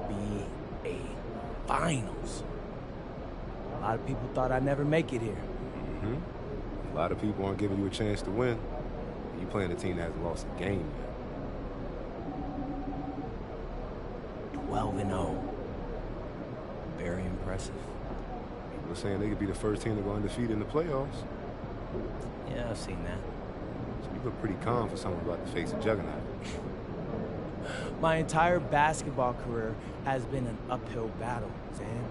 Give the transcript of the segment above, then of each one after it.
NBA Finals. A lot of people thought I'd never make it here. A lot of people aren't giving you a chance to win. You playing a team that hasn't lost a game yet. 12-0. Very impressive. People are saying they could be the first team to go undefeated in the playoffs. Yeah, I've seen that. So you look pretty calm for someone about to face a juggernaut. My entire basketball career has been an uphill battle, Zan.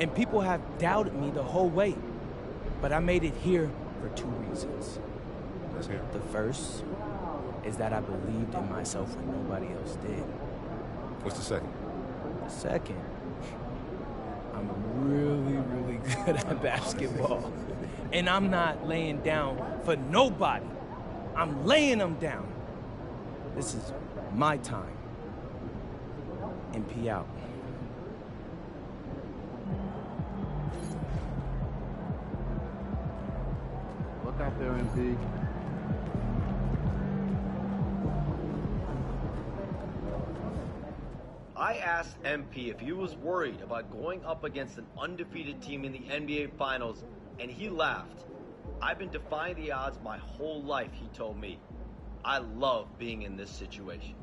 And people have doubted me the whole way. But I made it here for 2 reasons. Let's hear it. The first is that I believed in myself when nobody else did. What's the second? The second, I'm really, really good at basketball. And I'm not laying down for nobody. I'm laying them down. This is my time. MP out. Look out there, MP. I asked MP if he was worried about going up against an undefeated team in the NBA Finals, and he laughed. I've been defying the odds my whole life, he told me. I love being in this situation.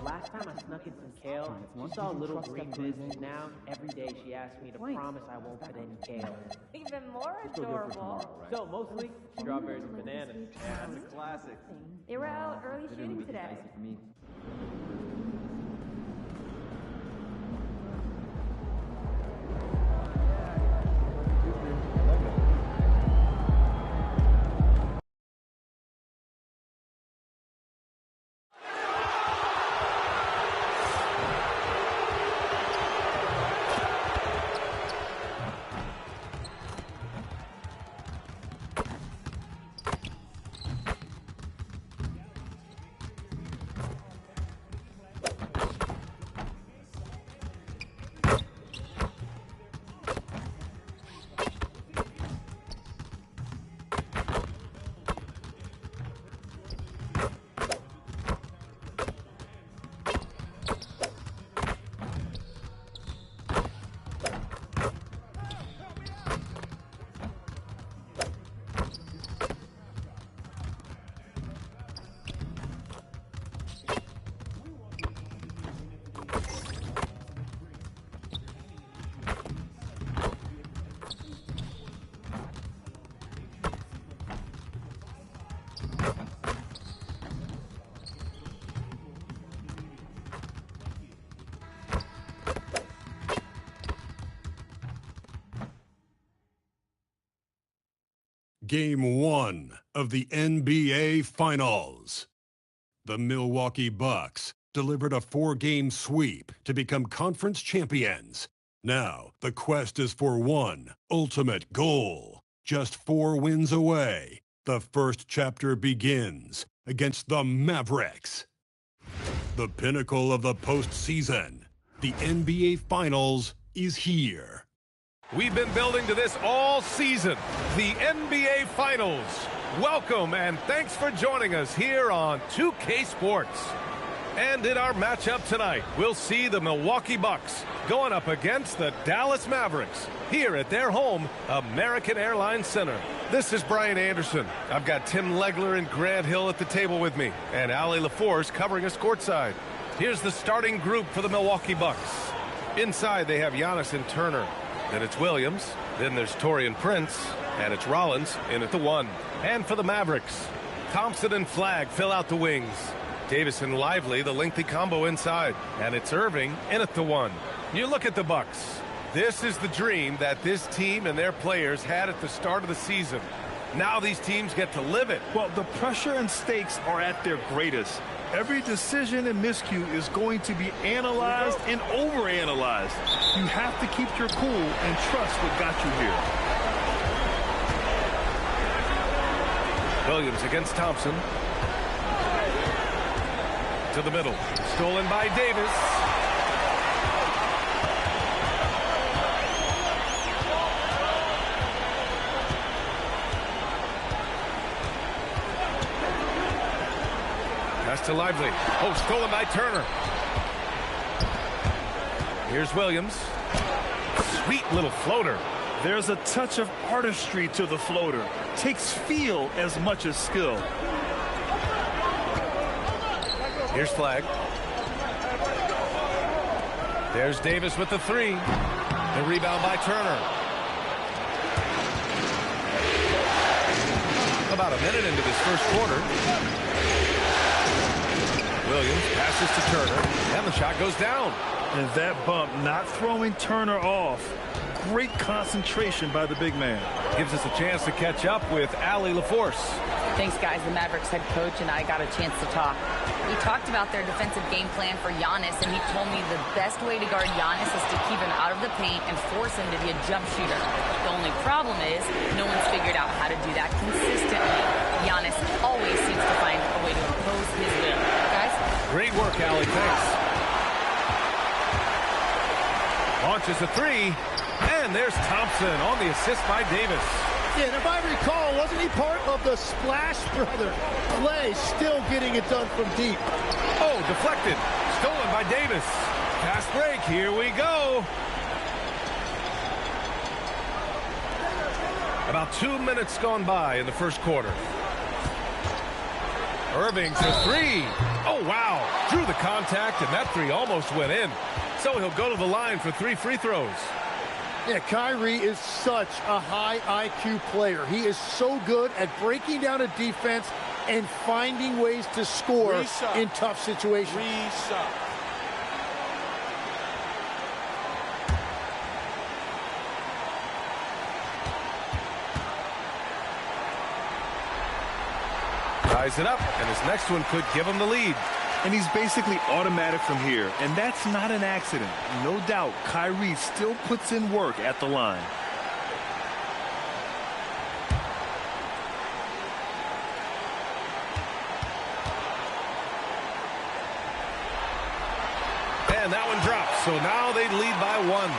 Last time I snuck in some kale, she saw little green bits. Now, every day she asks me to promise I won't put any kale. Even more adorable. So, mostly strawberries and bananas. Yeah, that's a classic. They were out early shooting today. Game 1 of the NBA Finals. The Milwaukee Bucks delivered a 4-game sweep to become conference champions. Now, the quest is for one ultimate goal. Just 4 wins away. The first chapter begins against the Mavericks. The pinnacle of the postseason. The NBA Finals is here. We've been building to this all season, the NBA Finals. Welcome and thanks for joining us here on 2K Sports. And in our matchup tonight, we'll see the Milwaukee Bucks going up against the Dallas Mavericks here at their home, American Airlines Center. This is Brian Anderson. I've got Tim Legler and Grant Hill at the table with me, and Allie LaForce covering us courtside. Here's the starting group for the Milwaukee Bucks. Inside, they have Giannis and Turner. Then it's Williams, then there's Taurean Prince, and it's Rollins in at the 1. And for the Mavericks, Thompson and Flagg fill out the wings. Davis and Lively, the lengthy combo inside. And it's Irving in at the 1. You look at the Bucks. This is the dream that this team and their players had at the start of the season. Now these teams get to live it. Well, the pressure and stakes are at their greatest. Every decision and miscue is going to be analyzed and overanalyzed. You have to keep your cool and trust what got you here. Williams against Thompson. To the middle. Stolen by Davis. to Lively. Oh, stolen by Turner. Here's Williams. Sweet little floater. There's a touch of artistry to the floater. Takes feel as much as skill. Here's Flagg. There's Davis with the three. The rebound by Turner. About a minute into this first quarter. Williams passes to Turner, and the shot goes down. And that bump not throwing Turner off. Great concentration by the big man. Gives us a chance to catch up with Allie LaForce. Thanks, guys. The Mavericks head coach and I got a chance to talk. We talked about their defensive game plan for Giannis, and he told me the best way to guard Giannis is to keep him out of the paint and force him to be a jump shooter. The only problem is no one's figured out how to do that consistently. Giannis always seems to find a way to impose his will. Guys? Great work, Allie. Thanks. Launches a three, and there's Thompson on the assist by Davis. Yeah, and if I recall, wasn't he part of the Splash Brother play, still getting it done from deep? Oh, deflected. Stolen by Davis. Fast break. Here we go. About 2 minutes gone by in the first quarter. Irving to three. Oh, wow. Drew the contact, and that three almost went in. So he'll go to the line for 3 free throws. Yeah, Kyrie is such a high IQ player. He is so good at breaking down a defense and finding ways to score in tough situations. Ties it up, and his next one could give him the lead. And he's basically automatic from here, and that's not an accident. No doubt, Kyrie still puts in work at the line. And that one drops, so now they lead by 1.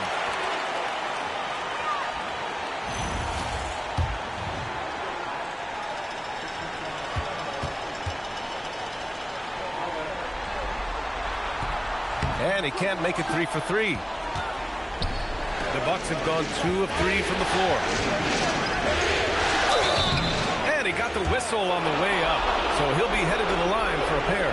And he can't make it 3 for 3. The Bucks have gone 2 of 3 from the floor. And he got the whistle on the way up, so he'll be headed to the line for a pair.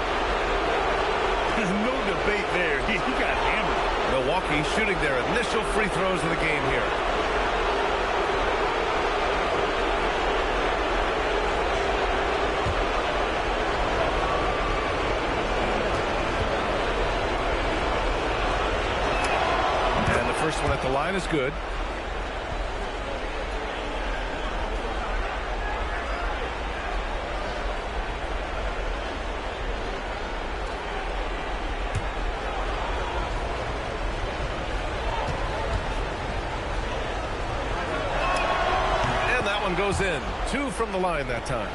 No debate there. He got hammered. Milwaukee shooting their initial free throws of the game here. First one at the line is good. And that one goes in. 2 from the line that time.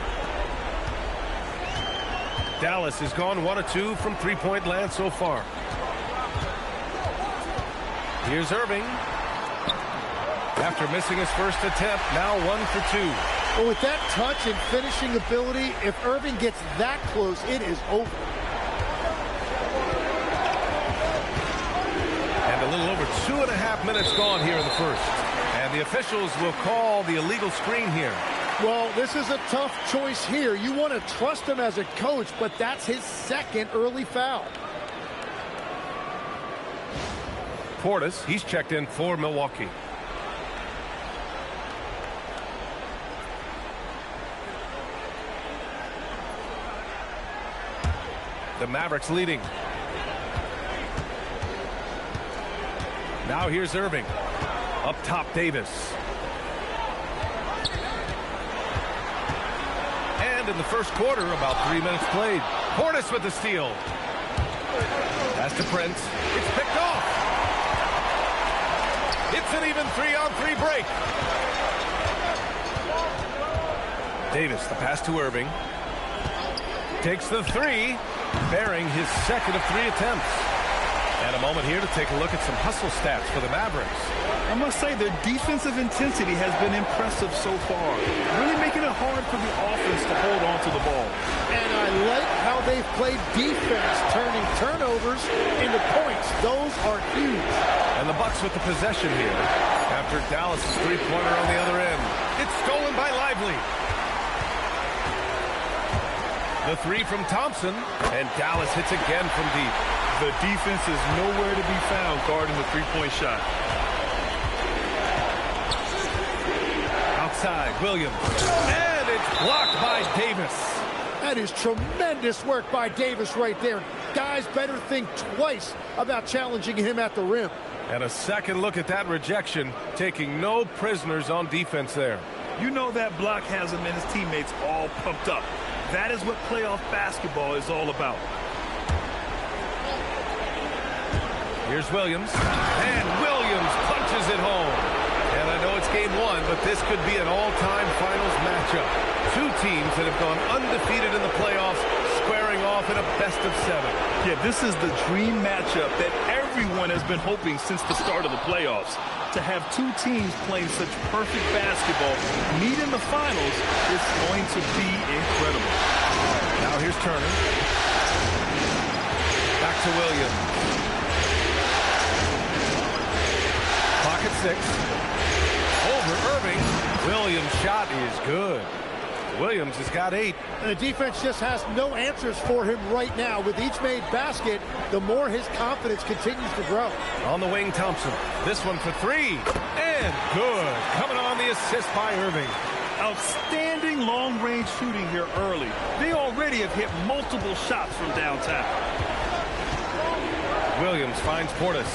Dallas has gone 1 of 2 from three-point land so far. Here's Irving. After missing his first attempt, now 1 for 2. Well, with that touch and finishing ability, if Irving gets that close, it is over. And a little over 2.5 minutes gone here in the first. And the officials will call the illegal screen here. Well, this is a tough choice here. You want to trust him as a coach, but that's his second early foul. Portis, he's checked in for Milwaukee. The Mavericks leading. Now here's Irving. Up top, Davis. And in the first quarter, about 3 minutes played. Portis with the steal. Pass to Prince. It's picked off. It's an even 3-on-3 break. Davis, the pass to Irving. Takes the three, bearing his second of 3 attempts. And a moment here to take a look at some hustle stats for the Mavericks. I must say their defensive intensity has been impressive so far, really making it hard for the offense to hold on to the ball. And I like how they've played defense, turning turnovers into points. Those are huge. And the Bucks with the possession here after Dallas' three-pointer on the other end. It's stolen by Lively. The three from Thompson, and Dallas hits again from deep. The defense is nowhere to be found guarding the three-point shot. Outside, Williams. And it's blocked by Davis. That is tremendous work by Davis right there. Guys better think twice about challenging him at the rim. And a second look at that rejection, taking no prisoners on defense there. You know that block has him and his teammates all pumped up. That is what playoff basketball is all about. Here's Williams. And Williams punches it home. And I know it's game one, but this could be an all-time finals matchup. Two teams that have gone undefeated in the playoffs, squaring off in a best-of-7. Yeah, this is the dream matchup that everyone has been hoping since the start of the playoffs. To have two teams playing such perfect basketball meet in the finals is going to be incredible. Now here's Turner. Back to Williams. Clock at 6. Over Irving. Williams' shot is good. Williams has got 8. And the defense just has no answers for him right now. With each made basket, the more his confidence continues to grow. On the wing, Thompson. This one for 3. And good. Coming on the assist by Irving. Outstanding long-range shooting here early. They already have hit multiple shots from downtown. Williams finds Portis.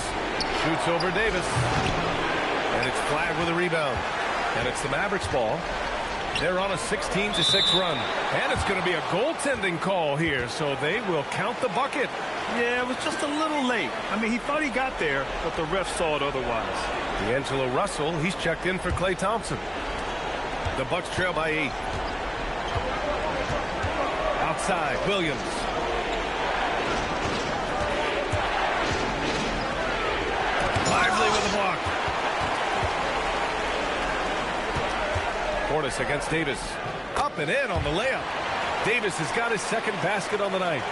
Shoots over Davis. And it's flagged with a rebound. And it's the Mavericks ball. They're on a 16-6 run. And it's going to be a goaltending call here, so they will count the bucket. Yeah, it was just a little late. I mean, he thought he got there, but the ref saw it otherwise. D'Angelo Russell, he's checked in for Klay Thompson. The Bucks trail by 8. Outside, Williams. Lively with the block. Portis against Davis. Up and in on the layup. Davis has got his second basket on the night.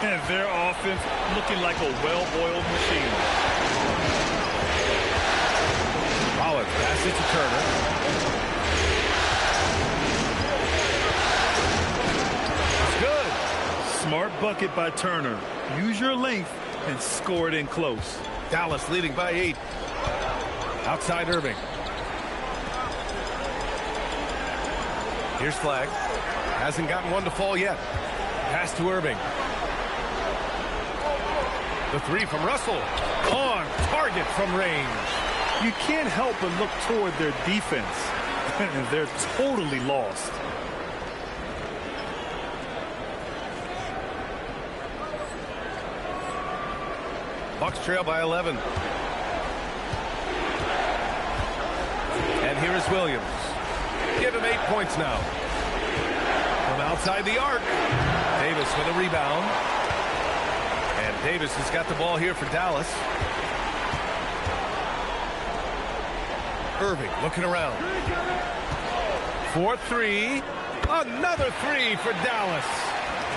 And their offense looking like a well-oiled machine. Collins passes it to Turner. Smart bucket by Turner. Use your length and score it in close. Dallas leading by 8. Outside Irving. Here's Flag. Hasn't gotten one to fall yet. Pass to Irving. The 3 from Russell. On target from range. You can't help but look toward their defense. And they're totally lost. Bucks trail by 11. And here is Williams. Give him 8 points now. From outside the arc. Davis with a rebound. And Davis has got the ball here for Dallas. Irving looking around. 4-3. Another 3 for Dallas.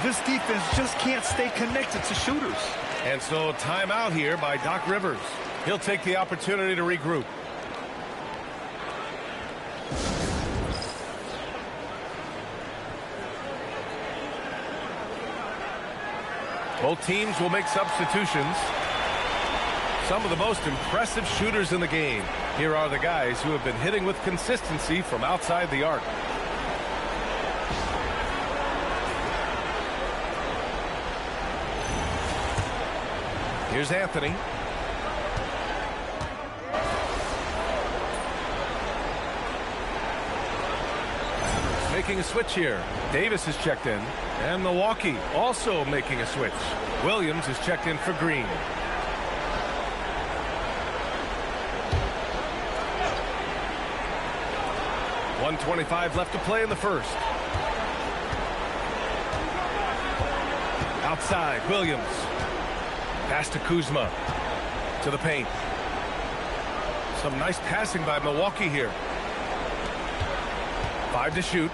This defense just can't stay connected to shooters. And so timeout here by Doc Rivers. He'll take the opportunity to regroup. Both teams will make substitutions. Some of the most impressive shooters in the game. Here are the guys who have been hitting with consistency from outside the arc. Here's Anthony. Making a switch here. Davis is checked in. And Milwaukee also making a switch. Williams is checked in for Green. .125 left to play in the first. Outside, Williams. Pass to Kuzma. To the paint. Some nice passing by Milwaukee here. 5 to shoot.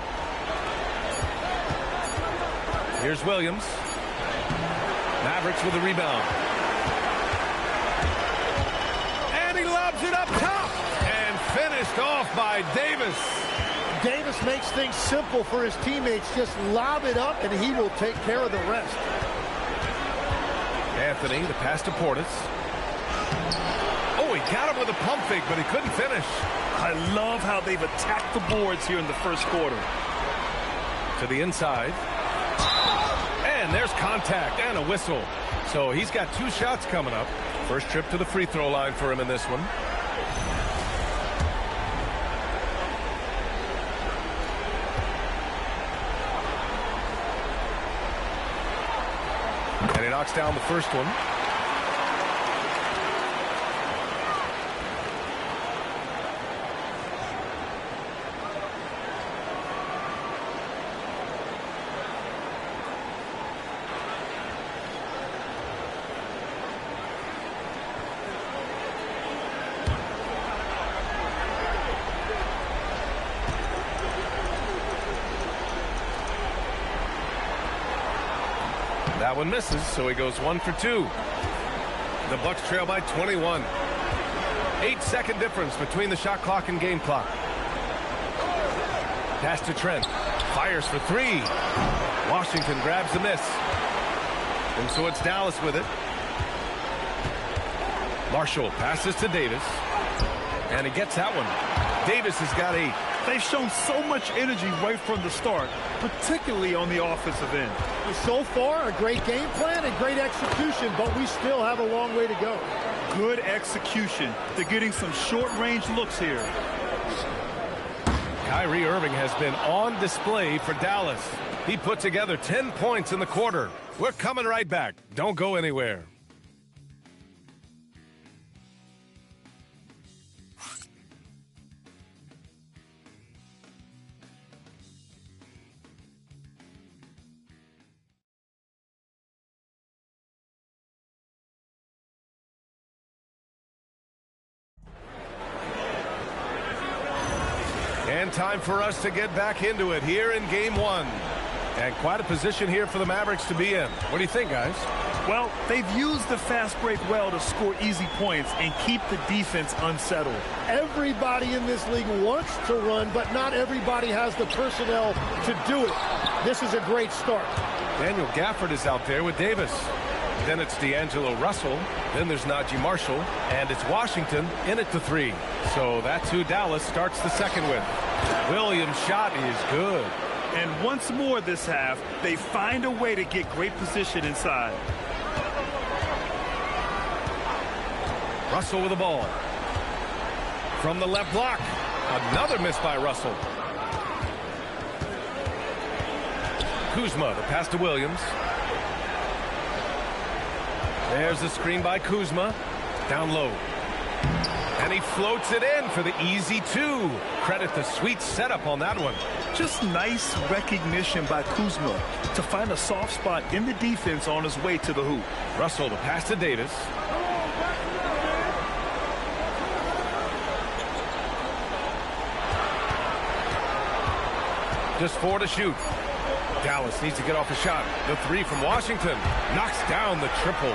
Here's Williams. Mavericks with a rebound. And he lobs it up top. And finished off by Davis. Davis makes things simple for his teammates. Just lob it up, and he will take care of the rest. Anthony, the pass to Portis. Oh, he got him with a pump fake, but he couldn't finish. I love how they've attacked the boards here in the first quarter. To the inside. And there's contact and a whistle. So he's got 2 shots coming up. First trip to the free throw line for him in this one. And he knocks down the first one. That one misses, so he goes 1 for 2. The Bucks trail by 21. 8-second difference between the shot clock and game clock. Pass to Trent. Fires for 3. Washington grabs the miss. And so it's Dallas with it. Marshall passes to Davis. And he gets that one. Davis has got 8. They've shown so much energy right from the start, particularly on the offensive end. So far, a great game plan and great execution, but we still have a long way to go. Good execution. They're getting some short-range looks here. Kyrie Irving has been on display for Dallas. He put together 10 points in the quarter. We're coming right back. Don't go anywhere. And time for us to get back into it here in game 1. And quite a position here for the Mavericks to be in. What do you think, guys? Well, they've used the fast break well to score easy points and keep the defense unsettled. Everybody in this league wants to run, but not everybody has the personnel to do it. This is a great start. Daniel Gafford is out there with Davis. Then it's D'Angelo Russell. Then there's Najee Marshall. And it's Washington in at the 3. So that's who Dallas starts the second with. Williams' shot is good. And once more this half, they find a way to get great position inside. Russell with the ball. From the left block. Another miss by Russell. Kuzma, the pass to Williams. There's the screen by Kuzma. Down low. And he floats it in for the easy 2. Credit the sweet setup on that one. Just nice recognition by Kuzma to find a soft spot in the defense on his way to the hoop. Russell, the pass to Davis. Just 4 to shoot. Dallas needs to get off a shot. The 3 from Washington knocks down the triple.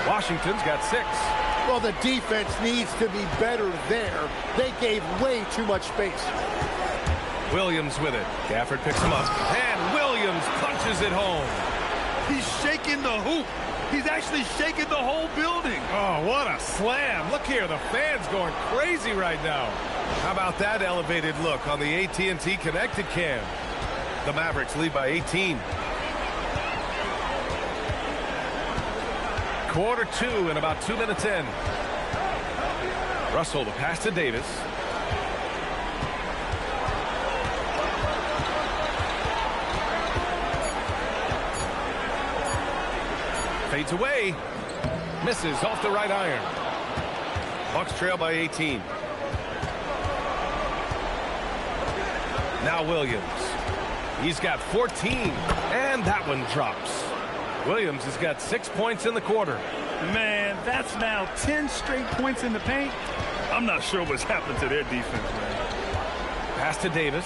Washington's got 6. Well, the defense needs to be better there. They gave way too much space. Williams with it. Gafford picks him up. And Williams punches it home. He's shaking the hoop. He's actually shaking the whole building. Oh, what a slam. Look here, the fans going crazy right now. How about that elevated look on the AT&T Connected Cam? The Mavericks lead by 18. Quarter 2 and about 2 minutes in. Russell, the pass to Davis. Fades away. Misses off the right iron. Bucks trail by 18. Now Williams. He's got 14. And that one drops. Williams has got 6 points in the quarter. Man, that's now 10 straight points in the paint. I'm not sure what's happened to their defense, man. Pass to Davis.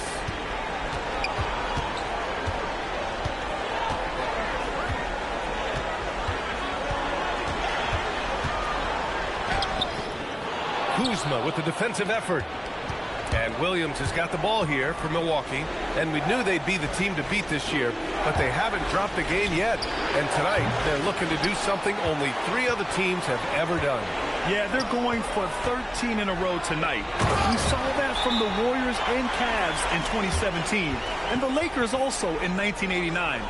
Kuzma with the defensive effort. And Williams has got the ball here for Milwaukee. And we knew they'd be the team to beat this year, but they haven't dropped a game yet. And tonight, they're looking to do something only 3 other teams have ever done. Yeah, they're going for 13 in a row tonight. We saw that from the Warriors and Cavs in 2017, and the Lakers also in 1989.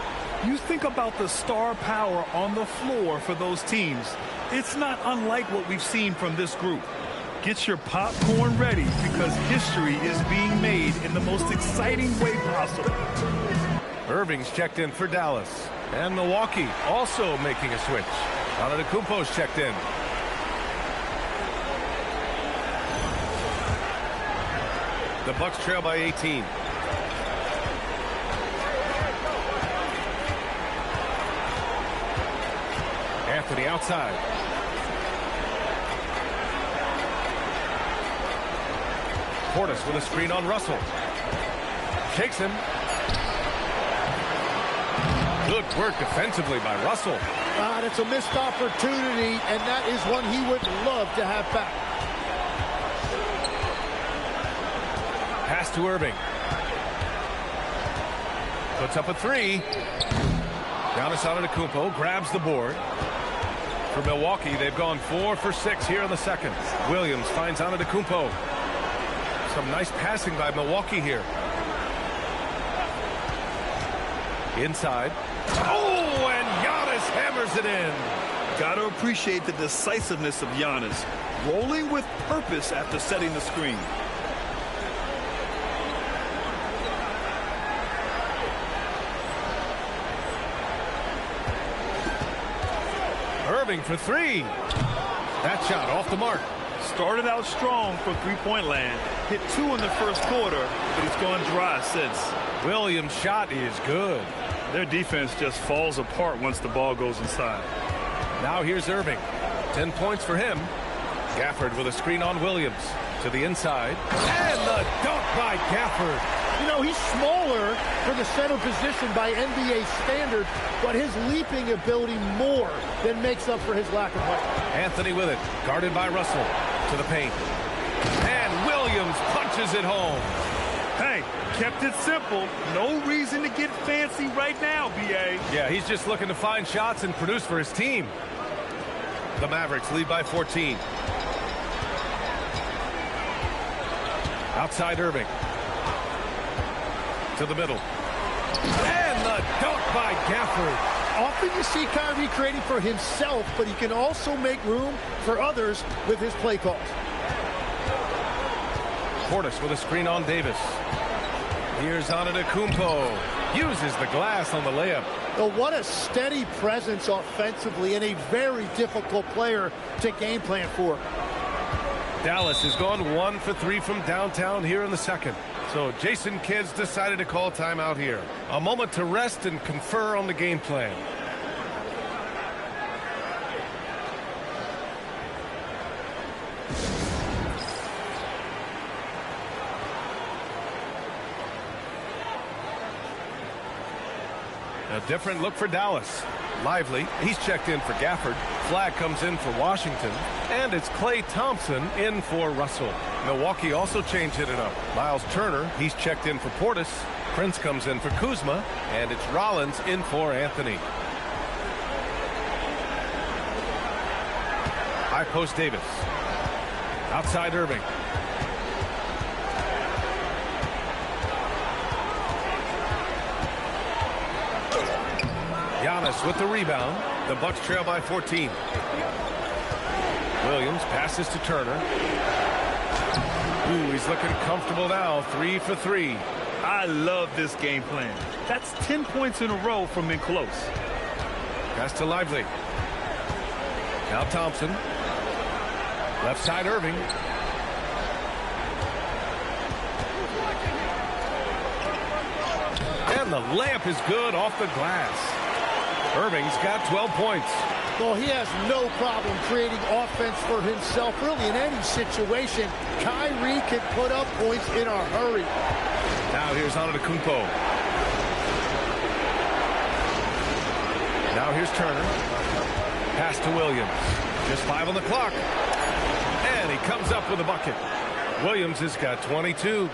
You think about the star power on the floor for those teams. It's not unlike what we've seen from this group. Get your popcorn ready because history is being made in the most exciting way possible. Irving's checked in for Dallas. And Milwaukee also making a switch. Antetokounmpo's checked in. The Bucks trail by 18. Anthony outside. Portis with a screen on Russell. Takes him. Good work defensively by Russell. That's a missed opportunity, and that is one he would love to have back. Pass to Irving. Puts up a 3. Giannis Antetokounmpo grabs the board. For Milwaukee, they've gone 4 for 6 here in the second. Williams finds Antetokounmpo. Some nice passing by Milwaukee here. Inside. Oh, and Giannis hammers it in. Got to appreciate the decisiveness of Giannis. Rolling with purpose after setting the screen. Irving for 3. That shot off the mark. Started out strong for three-point land. Hit 2 in the first quarter, but it's gone dry since. Williams' shot is good. Their defense just falls apart once the ball goes inside. Now here's Irving. 10 points for him. Gafford with a screen on Williams. To the inside. And the dunk by Gafford. You know, he's smaller for the center position by NBA standard, but his leaping ability more than makes up for his lack of height. Anthony with it. Guarded by Russell. To the paint. And Williams punches it home. Hey, kept it simple. No reason to get fancy right now, B.A. Yeah, he's just looking to find shots and produce for his team. The Mavericks lead by 14. Outside Irving. To the middle. And the dunk by Gafford. Often you see Kyrie creating for himself, but he can also make room for others with his play calls. Portis with a screen on Davis. Here's Antetokounmpo. Uses the glass on the layup. Well, what a steady presence offensively and a very difficult player to game plan for. Dallas has gone 1 for 3 from downtown here in the second. So Jason Kidd's decided to call timeout here. A moment to rest and confer on the game plan. A different look for Dallas. Lively, he's checked in for Gafford. Flag comes in for Washington. And it's Klay Thompson in for Russell. Milwaukee also changed it up. Miles Turner, he's checked in for Portis. Prince comes in for Kuzma. And it's Rollins in for Anthony. High post Davis. Outside Irving. Giannis with the rebound. The Bucks trail by 14. Williams passes to Turner. Ooh, he's looking comfortable now. 3 for 3. I love this game plan. That's 10 points in a row from in close. Pass to Lively. Now Thompson. Left side Irving. And the layup is good off the glass. Irving's got 12 points. Well, he has no problem creating offense for himself, really, in any situation. Kyrie can put up points in a hurry. Now here's Antetokounmpo. Now here's Turner. Pass to Williams. Just 5 on the clock. And he comes up with a bucket. Williams has got 22.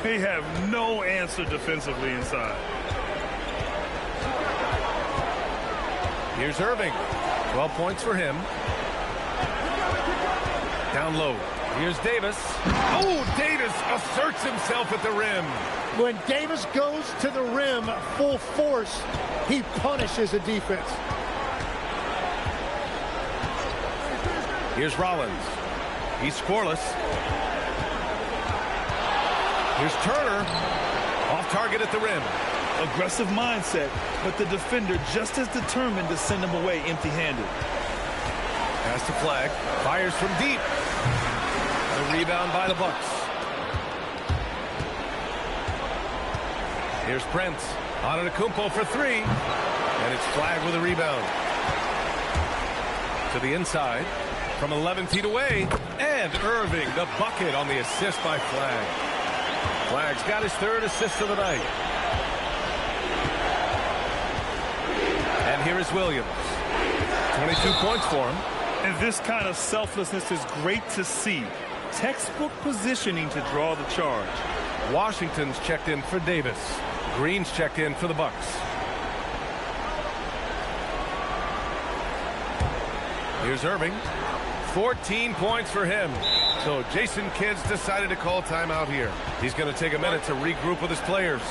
They have no answer defensively inside. Here's Irving. 12 points for him. Down low. Here's Davis. Oh, Davis asserts himself at the rim. When Davis goes to the rim full force, he punishes the defense. Here's Rollins. He's scoreless. Here's Turner. Off target at the rim. Aggressive mindset, but the defender just as determined to send him away empty-handed. Pass to Flag. Fires from deep. The rebound by the Bucks. Here's Prince. Antetokounmpo for 3. And it's Flag with a rebound. To the inside. From 11 feet away. And Irving, the bucket on the assist by Flag. Flag's got his 3rd assist of the night. And here is Williams. 22 points for him. And this kind of selflessness is great to see. Textbook positioning to draw the charge. Washington's checked in for Davis. Green's checked in for the Bucks. Here's Irving. 14 points for him. So Jason Kidd's decided to call timeout here. He's going to take a minute to regroup with his players.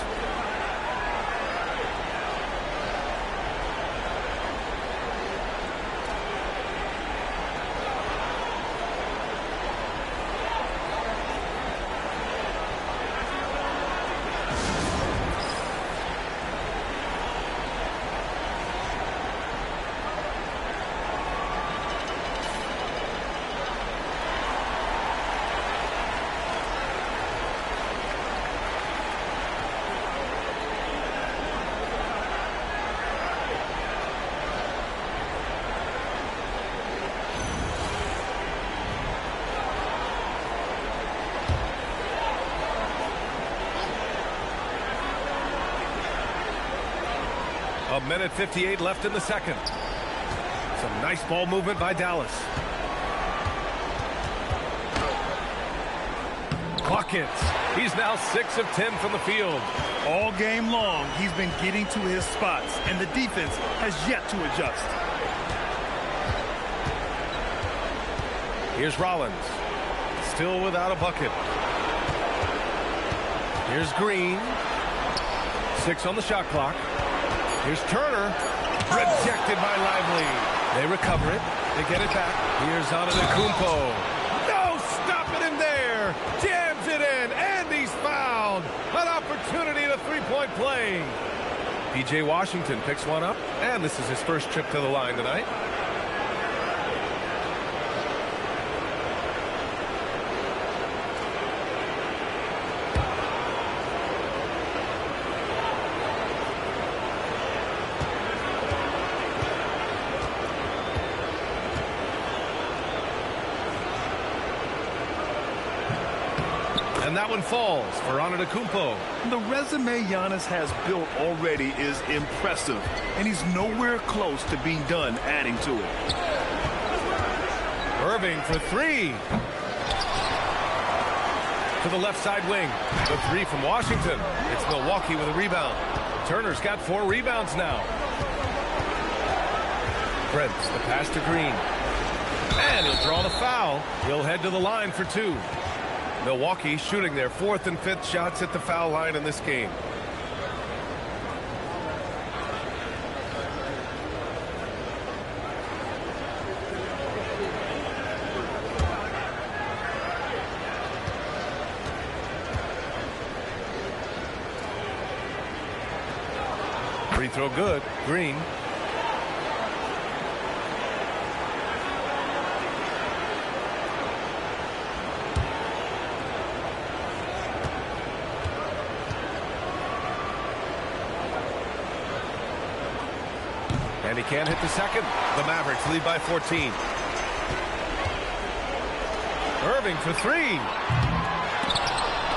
A minute 58 left in the second. Some nice ball movement by Dallas. Buckets. He's now 6 of 10 from the field. All game long, he's been getting to his spots, and the defense has yet to adjust. Here's Rollins. Still without a bucket. Here's Green. 6 on the shot clock. Here's Turner. Rejected by Lively. They recover it. They get it back. Here's Antetokounmpo. No, stopping him there. Jams it in, and he's fouled. An opportunity to three-point play. P.J. Washington picks one up, and this is his first trip to the line tonight. And that one falls for Antetokounmpo. The resume Giannis has built already is impressive, and he's nowhere close to being done adding to it. Irving for 3. To the left side wing. The 3 from Washington. It's Milwaukee with a rebound. Turner's got 4 rebounds now. Prince, the pass to Green. And he'll draw the foul. He'll head to the line for 2. Milwaukee shooting their 4th and 5th shots at the foul line in this game. Free throw good. Green. And he can't hit the second. The Mavericks lead by 14. Irving for three.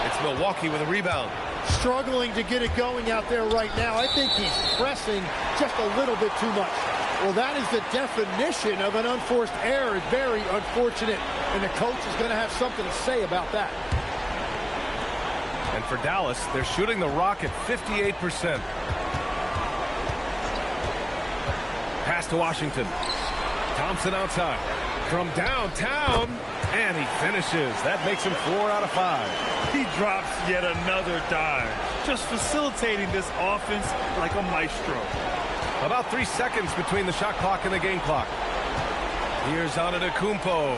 It's Milwaukee with a rebound. Struggling to get it going out there right now. I think he's pressing just a little bit too much. Well, that is the definition of an unforced error. It's very unfortunate, and the coach is going to have something to say about that. And for Dallas, they're shooting the rock at 58%. Pass to Washington. Thompson outside. From downtown, and he finishes. That makes him 4 out of 5. He drops yet another dime, just facilitating this offense like a maestro. About 3 seconds between the shot clock and the game clock. Here's Antetokounmpo.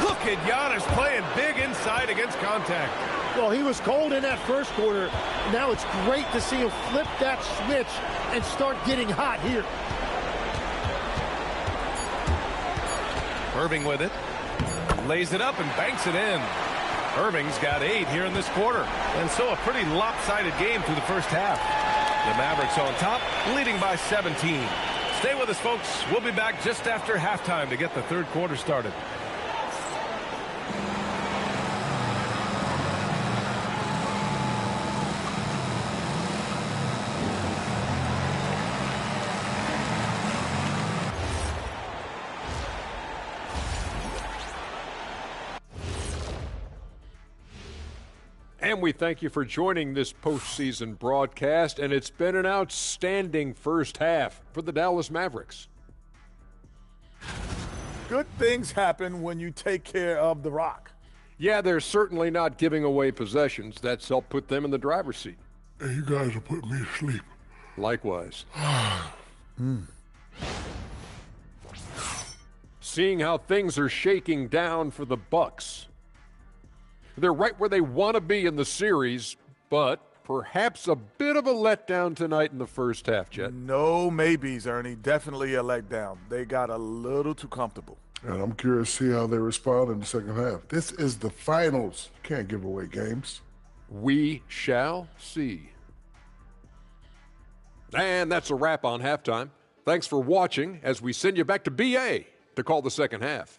Look at Giannis playing big inside against contact. Well, he was cold in that first quarter. Now it's great to see him flip that switch and start getting hot here. Irving with it. Lays it up and banks it in. Irving's got 8 here in this quarter. And so a pretty lopsided game through the first half. The Mavericks on top, leading by 17. Stay with us, folks. We'll be back just after halftime to get the third quarter started. And we thank you for joining this postseason broadcast, and it's been an outstanding first half for the Dallas Mavericks. Good things happen when you take care of the rock. Yeah, they're certainly not giving away possessions. That's helped put them in the driver's seat. Hey, you guys are putting me to sleep. Likewise. Seeing how things are shaking down for the Bucks. They're right where they want to be in the series, but perhaps a bit of a letdown tonight in the first half, Jet. No maybes, Ernie. Definitely a letdown. They got a little too comfortable. And I'm curious to see how they respond in the second half. This is the finals. You can't give away games. We shall see. And that's a wrap on halftime. Thanks for watching as we send you back to BA to call the second half.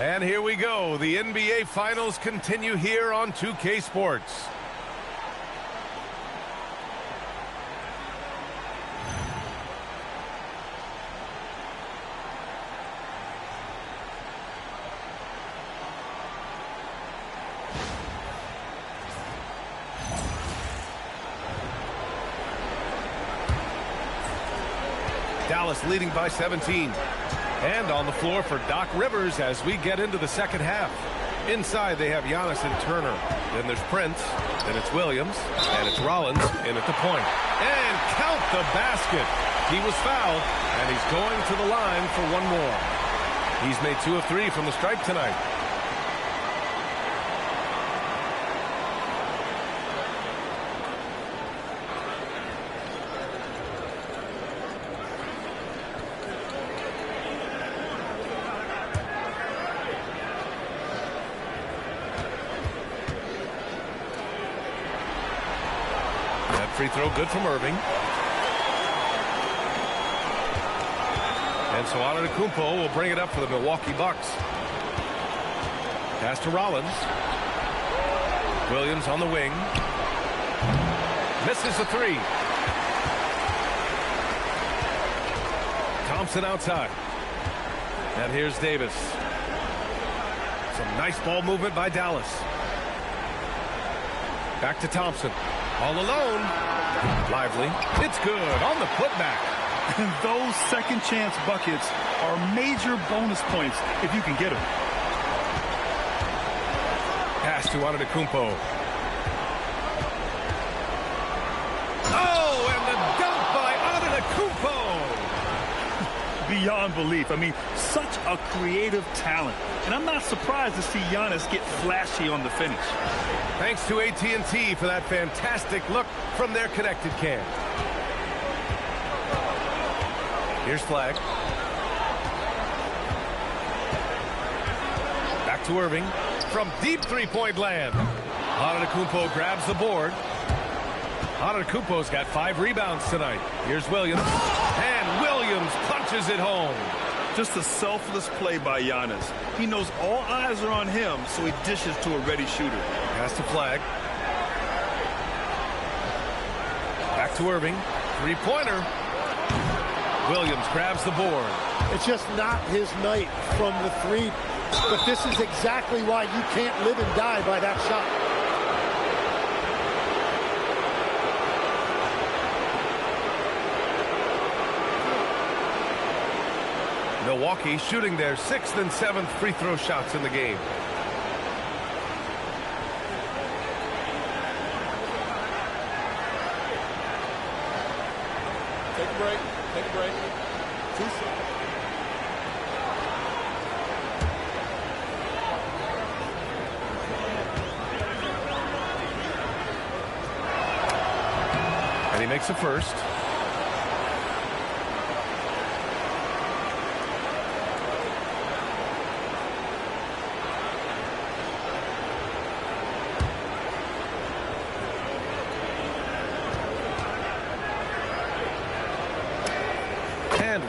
And here we go. The NBA Finals continue here on 2K Sports. Dallas leading by 17. And on the floor for Doc Rivers as we get into the second half. Inside they have Giannis and Turner. Then there's Prince. Then it's Williams. And it's Rollins in at the point. And count the basket. He was fouled. And he's going to the line for one more. He's made 2 of 3 from the stripe tonight. Free throw good from Irving. And so Antetokounmpo will bring it up for the Milwaukee Bucks. Pass to Rollins. Williams on the wing. Misses the 3. Thompson outside. And here's Davis. Some nice ball movement by Dallas. Back to Thompson. All alone. Lively. It's good on the putback. And those second chance buckets are major bonus points if you can get them. Pass to Antetokounmpo. Oh, and the dunk by Antetokounmpo. Beyond belief. I mean, such a creative talent. And I'm not surprised to see Giannis get flashy on the finish. Thanks to AT&T for that fantastic look from their connected cam. Here's Flag. Back to Irving. From deep three-point land. Antetokounmpo grabs the board. Antetokounmpo's got 5 rebounds tonight. Here's Williams. And Williams punches it home. Just a selfless play by Giannis. He knows all eyes are on him, so he dishes to a ready shooter. Pass to Flag. Back to Irving. Three-pointer. Williams grabs the board. It's just not his night from the three, but this is exactly why you can't live and die by that shot. Milwaukee shooting their 6th and 7th free throw shots in the game. Take a break. Take a break. 2 seconds. And he makes a first.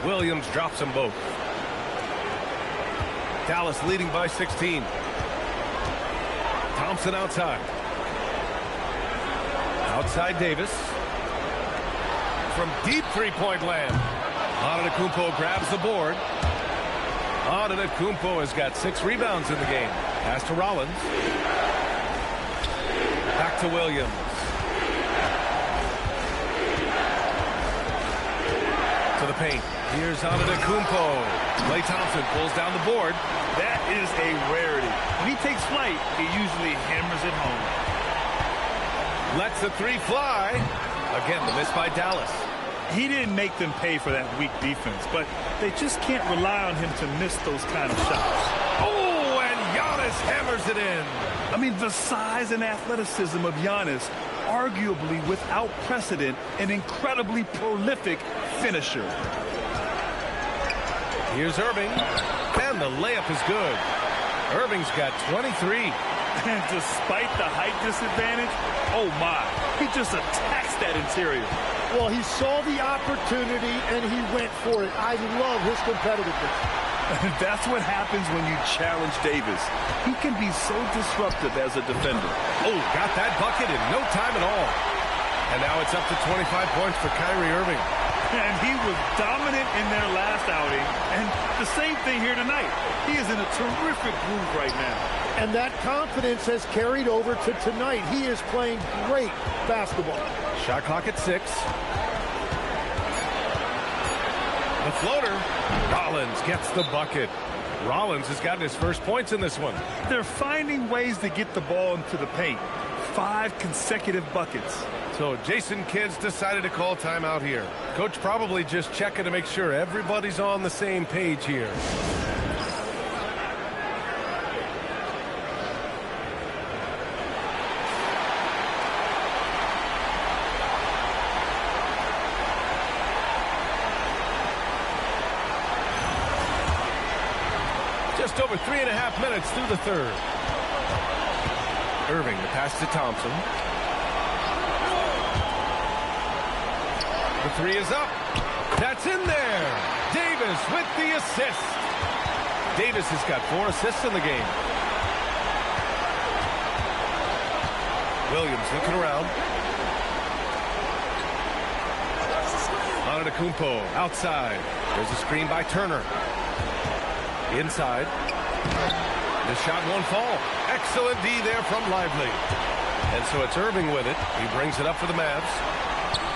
Williams drops them both. Dallas leading by 16. Thompson outside. Outside Davis. From deep three-point land. Antetokounmpo grabs the board. Antetokounmpo has got 6 rebounds in the game. Pass to Rollins. Back to Williams. To the paint. Here's Antetokounmpo. Klay Thompson pulls down the board. That is a rarity. When he takes flight, he usually hammers it home. Lets the 3 fly. Again, the miss by Dallas. He didn't make them pay for that weak defense, but they just can't rely on him to miss those kind of shots. Oh, and Giannis hammers it in. I mean, the size and athleticism of Giannis, arguably without precedent, an incredibly prolific finisher. Here's Irving, and the layup is good. Irving's got 23. And despite the height disadvantage, oh my, he just attacks that interior. Well, he saw the opportunity and he went for it. I love his competitiveness. That's what happens when you challenge Davis. He can be so disruptive as a defender. Oh, got that bucket in no time at all. And now it's up to 25 points for Kyrie Irving. And he was dominant in their last outing. And the same thing here tonight. He is in a terrific groove right now. And that confidence has carried over to tonight. He is playing great basketball. Shot clock at 6. The floater. Rollins gets the bucket. Rollins has gotten his first points in this one. They're finding ways to get the ball into the paint. 5 consecutive buckets. So Jason Kidd's decided to call timeout here. Coach probably just checking to make sure everybody's on the same page here. Just over 3.5 minutes through the third. Irving, the pass to Thompson. The 3 is up. That's in there. Davis with the assist. Davis has got 4 assists in the game. Williams looking around. Antetokounmpo outside. There's a screen by Turner. Inside. The shot won't fall. Excellent D there from Lively. And so it's Irving with it. He brings it up for the Mavs.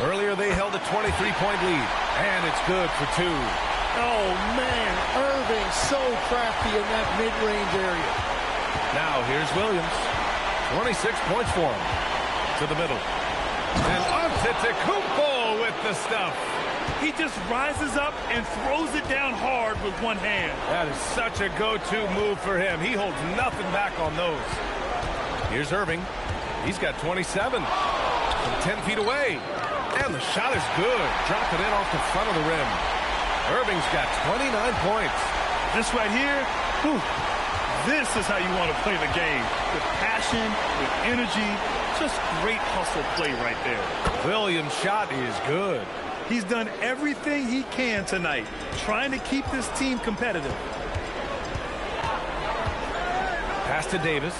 Earlier they held a 23-point lead. And it's good for 2. Oh, man. Irving so crafty in that mid-range area. Now here's Williams. 26 points for him. To the middle. And Antetokounmpo with the stuff. He just rises up and throws it down hard with one hand. That is such a go-to move for him. He holds nothing back on those. Here's Irving. He's got 27 from 10 feet away. And the shot is good. Dropping it off the front of the rim. Irving's got 29 points. This right here, whew, this is how you want to play the game. With passion, with energy, just great hustle play right there. Williams' shot is good. He's done everything he can tonight, trying to keep this team competitive. Pass to Davis.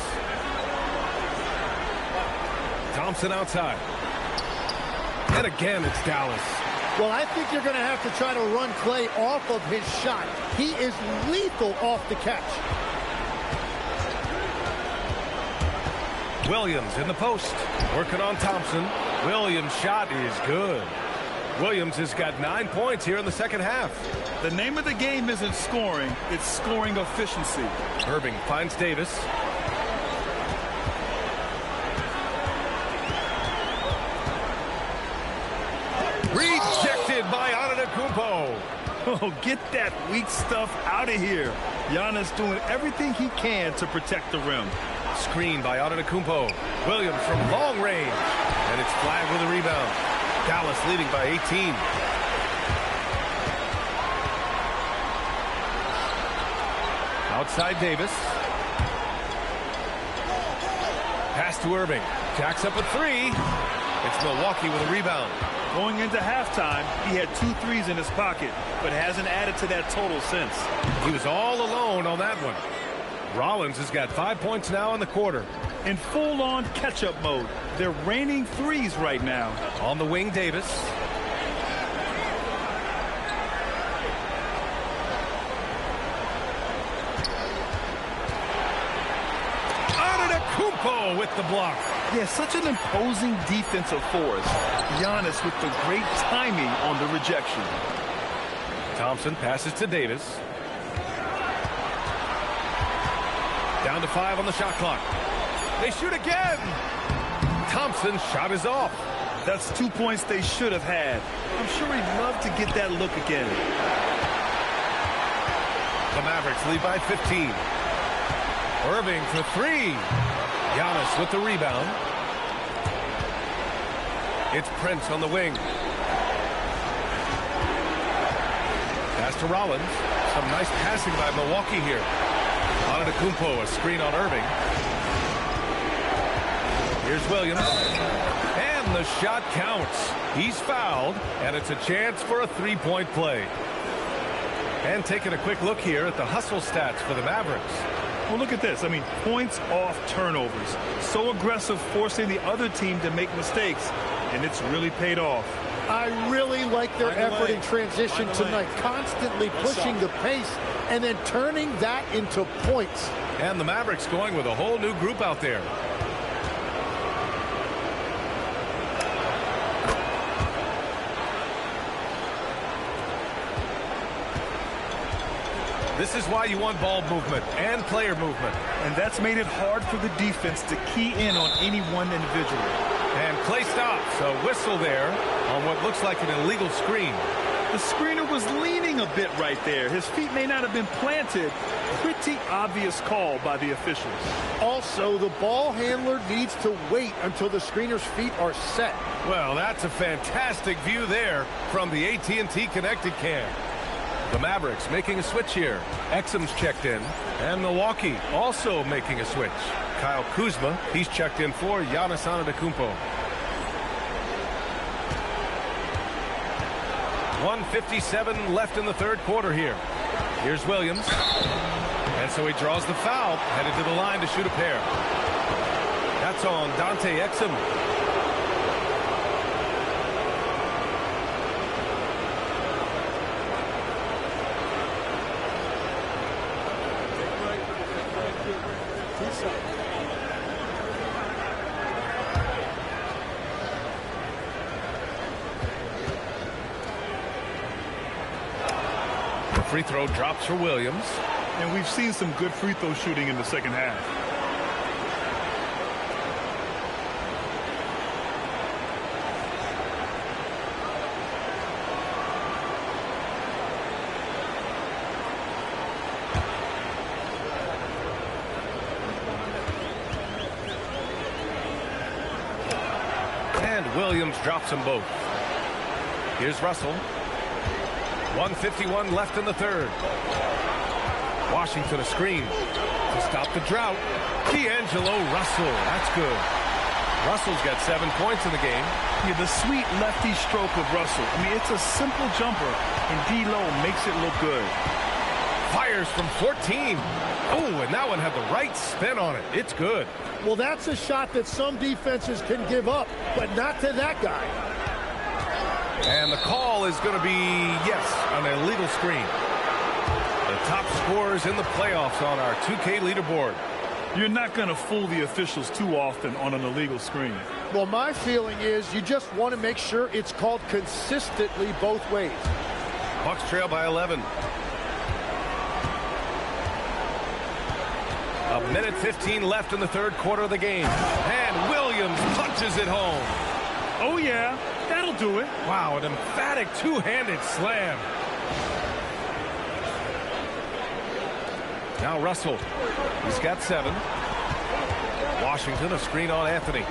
Thompson outside. And again, it's Dallas. Well, I think you're going to have to try to run Clay off of his shot. He is lethal off the catch. Williams in the post. Working on Thompson. Williams' shot is good. Williams has got 9 points here in the second half. The name of the game isn't scoring, it's scoring efficiency. Irving finds Davis. Rejected by Antetokounmpo. Oh, get that weak stuff out of here. Giannis doing everything he can to protect the rim. Screen by Antetokounmpo. Williams from long range. And it's flagged with a rebound. Dallas leading by 18. Outside Davis. Pass to Irving. Jacks up a three. It's Milwaukee with a rebound. Going into halftime, he had 2 threes in his pocket, but hasn't added to that total since. He was all alone on that one. Rollins has got 5 points now in the quarter. In full-on catch-up mode. They're raining threes right now. On the wing, Davis. Antetokounmpo with the block. Yeah, such an imposing defensive force. Giannis with the great timing on the rejection. Thompson passes to Davis. Down to 5 on the shot clock. They shoot again. Thompson's shot is off. That's 2 points they should have had. I'm sure he'd love to get that look again. The Mavericks lead by 15. Irving for 3. Giannis with the rebound. It's Prince on the wing. Pass to Rollins. Some nice passing by Milwaukee here. Antetokounmpo, a screen on Irving. Here's Williams. And the shot counts. He's fouled, and it's a chance for a three-point play. And taking a quick look here at the hustle stats for the Mavericks. Well, look at this. I mean, points off turnovers. So aggressive, forcing the other team to make mistakes, and it's really paid off. I really like their effort in transition tonight, constantly pushing the pace and then turning that into points. And the Mavericks going with a whole new group out there. This is why you want ball movement and player movement. And that's made it hard for the defense to key in on any one individual. And Clay stops. A whistle there on what looks like an illegal screen. The screener was leaning a bit right there. His feet may not have been planted. Pretty obvious call by the officials. Also, the ball handler needs to wait until the screener's feet are set. Well, that's a fantastic view there from the AT&T connected cam. The Mavericks making a switch here. Exum's checked in. And Milwaukee also making a switch. Kyle Kuzma, he's checked in for Giannis Antetokounmpo. 1:57 left in the third quarter here. Here's Williams. And so he draws the foul, headed to the line to shoot a pair. That's on Dante Exum. Free throw drops for Williams. And we've seen some good free throw shooting in the second half. And Williams drops them both. Here's Russell. 1:51 left in the third. Washington a screen to stop the drought. D'Angelo Russell, that's good. Russell's got 7 points in the game. Yeah, the sweet lefty stroke of Russell. I mean, it's a simple jumper, and D'Lo makes it look good. Fires from 14. Oh, and that one had the right spin on it. It's good. Well, that's a shot that some defenses can give up, but not to that guy. And the call is going to be, yes, an illegal screen. The top scorers in the playoffs on our 2K leaderboard. You're not going to fool the officials too often on an illegal screen. Well, my feeling is you just want to make sure it's called consistently both ways. Bucks trail by 11. 1:15 left in the third quarter of the game. And Williams punches it home. Oh, yeah, that'll do it. Wow, an emphatic two-handed slam. Now Russell, he's got 7. Washington a screen on Anthony.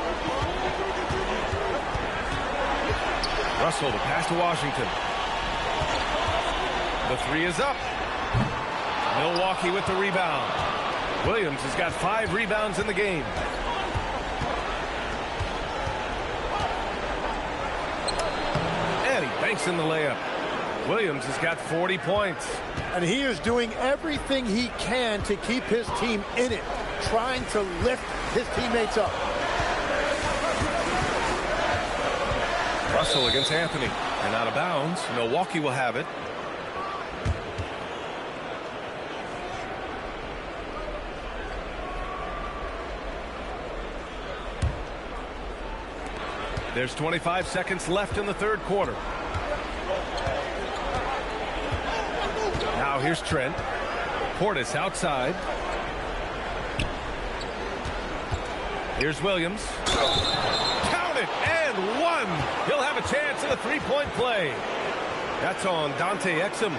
Russell to pass to Washington. The 3 is up. Milwaukee with the rebound. Williams has got 5 rebounds in the game. And he banks in the layup. Williams has got 40 points. And he is doing everything he can to keep his team in it, trying to lift his teammates up. Russell against Anthony. And out of bounds. Milwaukee will have it. There's 25 seconds left in the third quarter. Now here's Trent. Portis outside. Here's Williams. Count it, and 1. He'll have a chance in a three-point play. That's on Dante Exum.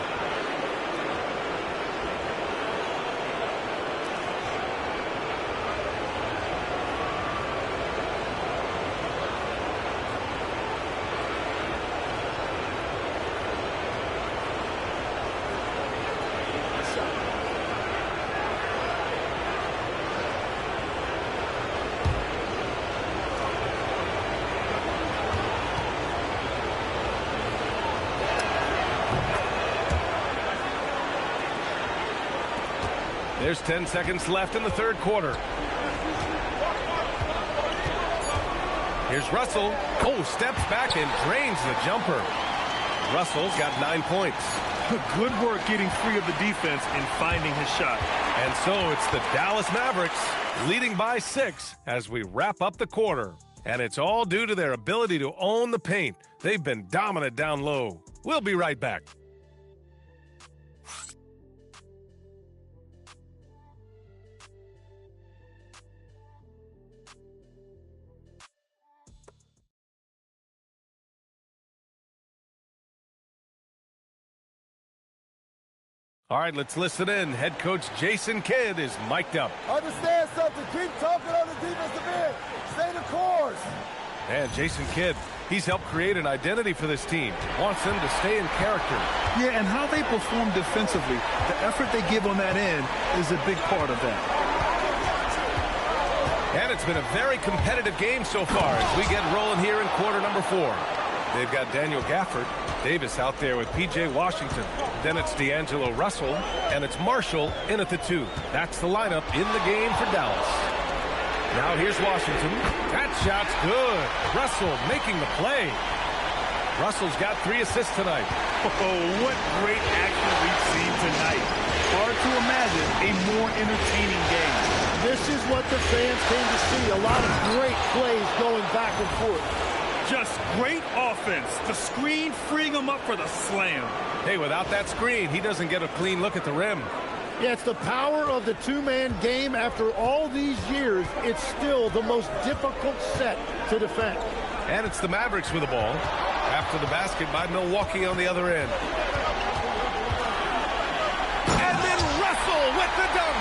There's 10 seconds left in the third quarter. Here's Russell. Oh, steps back and drains the jumper. Russell's got 9 points. Good work getting free of the defense and finding his shot. And so it's the Dallas Mavericks leading by 6 as we wrap up the quarter. And it's all due to their ability to own the paint. They've been dominant down low. We'll be right back. All right, let's listen in. Head coach Jason Kidd is mic'd up. Understand something. Keep talking on the defensive end. Stay the course. And Jason Kidd, he's helped create an identity for this team. Wants them to stay in character. Yeah, and how they perform defensively, the effort they give on that end is a big part of that. And it's been a very competitive game so far as we get rolling here in quarter number 4. They've got Daniel Gafford, Davis out there with P.J. Washington. Then it's D'Angelo Russell, and it's Marshall in at the 2. That's the lineup in the game for Dallas. Now here's Washington. That shot's good. Russell making the play. Russell's got 3 assists tonight. Oh, what great action we've seen tonight. Hard to imagine a more entertaining game. This is what the fans came to see. A lot of great plays going back and forth. Just great offense. The screen freeing him up for the slam. Hey, without that screen, he doesn't get a clean look at the rim. Yeah, it's the power of the two-man game. After all these years, it's still the most difficult set to defend. And it's the Mavericks with the ball. After the basket by Milwaukee on the other end. And then Russell with the dunk.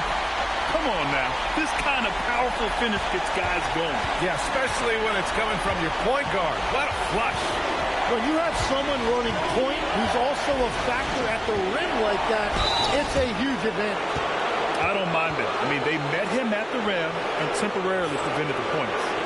Come on now. This kind of powerful finish gets guys going. Yeah, especially when it's coming from your point guard. What a flush. When you have someone running point who's also a factor at the rim like that, it's a huge advantage. I don't mind it. I mean, they met him at the rim and temporarily prevented the points.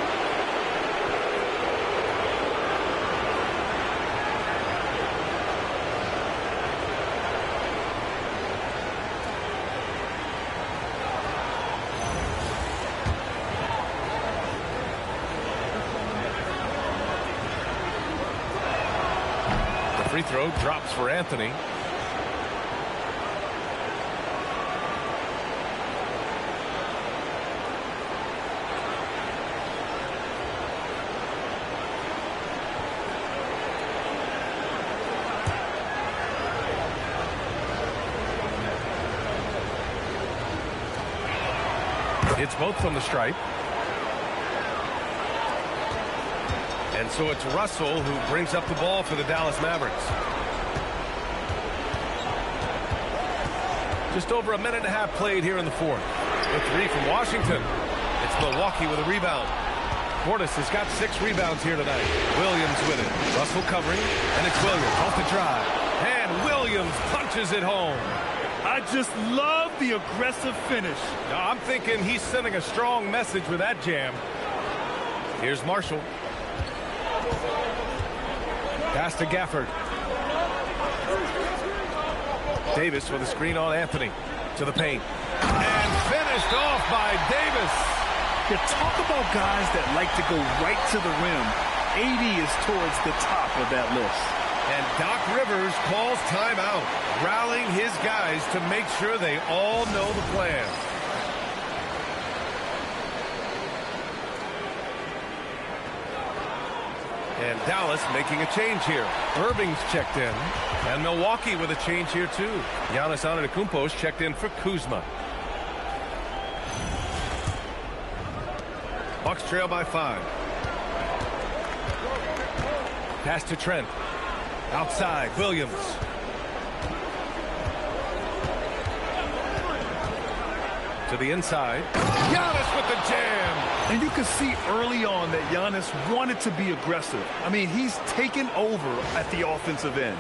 Free throw drops for Anthony. It's both from the stripe. And so it's Russell who brings up the ball for the Dallas Mavericks. Just over a minute and a half played here in the fourth. The three from Washington. It's Milwaukee with a rebound. Portis has got 6 rebounds here tonight. Williams with it. Russell covering, and it's Williams off the drive. And Williams punches it home. I just love the aggressive finish. Now, I'm thinking he's sending a strong message with that jam. Here's Marshall. Pass to Gafford. Davis with a screen on Anthony. To the paint. And finished off by Davis. You talk about guys that like to go right to the rim. AD is towards the top of that list. And Doc Rivers calls timeout, rallying his guys to make sure they all know the plan. And Dallas making a change here. Irving's checked in. And Milwaukee with a change here too. Giannis Antetokounmpo's checked in for Kuzma. Bucks trail by 5. Pass to Trent. Outside, Williams. To the inside. Giannis with the jam. And you can see early on that Giannis wanted to be aggressive. I mean, he's taken over at the offensive end.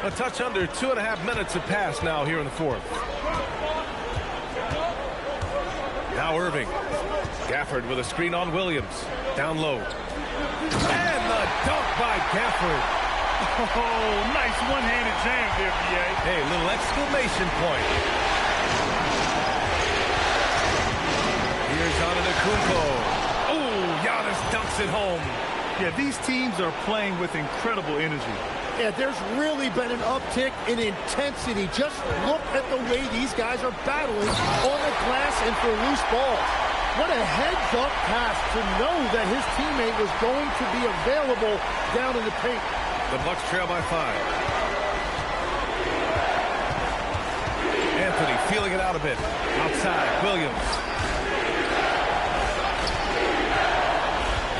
A touch under 2.5 minutes have passed now here in the fourth. Now Irving. Gafford with a screen on Williams. Down low. And the dunk by Gafford. Oh, nice one-handed jam there, BA. Hey, little exclamation point. Here's Antetokounmpo. Oh, Giannis dunks it home. Yeah, these teams are playing with incredible energy. Yeah, there's really been an uptick in intensity. Just look at the way these guys are battling on the glass and for loose balls. What a heads-up pass to know that his teammate was going to be available down in the paint. The Bucks trail by 5. Anthony feeling it out a bit. Outside, Williams.